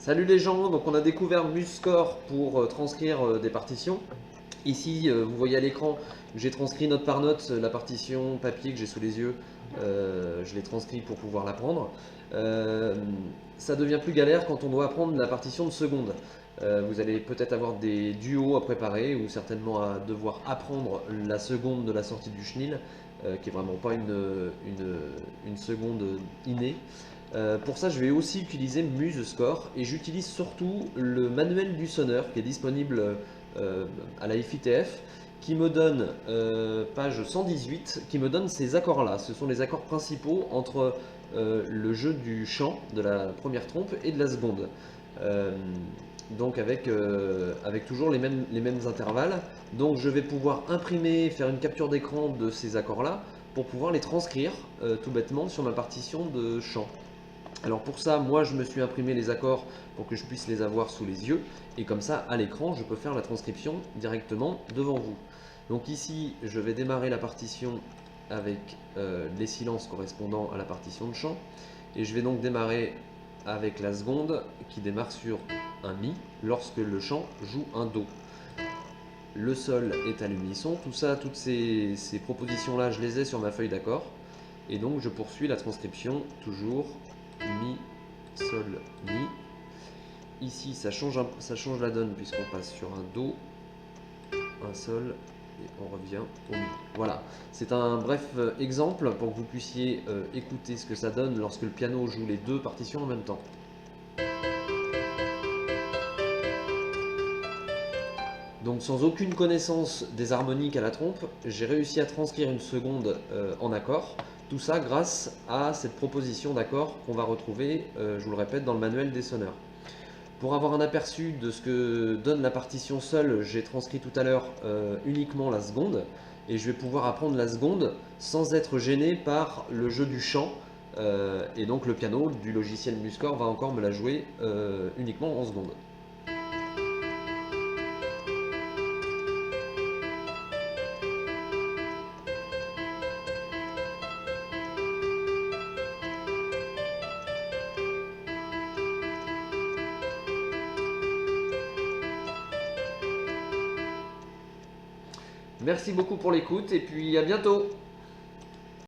Salut les gens, donc on a découvert MuseScore pour transcrire des partitions. Ici, vous voyez à l'écran, j'ai transcrit note par note la partition papier que j'ai sous les yeux. Je l'ai transcrit pour pouvoir l'apprendre. Euh, Ça devient plus galère quand on doit apprendre la partition de seconde. Vous allez peut-être avoir des duos à préparer ou certainement à devoir apprendre la seconde de la sortie du chenil, qui est vraiment pas une seconde innée. Pour ça, je vais aussi utiliser MuseScore et j'utilise surtout le manuel du sonneur qui est disponible à la FITF qui me donne, page 118, qui me donne ces accords-là. Ce sont les accords principaux entre le jeu du chant de la première trompe et de la seconde. Euh, donc avec toujours les mêmes intervalles. Donc je vais pouvoir imprimer, faire une capture d'écran de ces accords-là pour pouvoir les transcrire tout bêtement sur ma partition de chant. Alors pour ça, moi je me suis imprimé les accords pour que je puisse les avoir sous les yeux et comme ça à l'écran je peux faire la transcription directement devant vous. Donc ici je vais démarrer la partition avec les silences correspondant à la partition de chant et je vais donc démarrer avec la seconde qui démarre sur un Mi lorsque le chant joue un Do. Le sol est à l'unisson, tout ça, toutes ces propositions là je les ai sur ma feuille d'accord et donc je poursuis la transcription toujours Mi, Sol, Mi. Ici, ça change la donne puisqu'on passe sur un Do, un Sol et on revient au Mi. Voilà, c'est un bref exemple pour que vous puissiez écouter ce que ça donne lorsque le piano joue les deux partitions en même temps. Donc sans aucune connaissance des harmoniques à la trompe, j'ai réussi à transcrire une seconde en accord. Tout ça grâce à cette proposition d'accord qu'on va retrouver, je vous le répète, dans le manuel des sonneurs. Pour avoir un aperçu de ce que donne la partition seule, j'ai transcrit tout à l'heure uniquement la seconde. Et je vais pouvoir apprendre la seconde sans être gêné par le jeu du chant. Et donc le piano du logiciel MuseScore va encore me la jouer uniquement en seconde. Merci beaucoup pour l'écoute et puis à bientôt.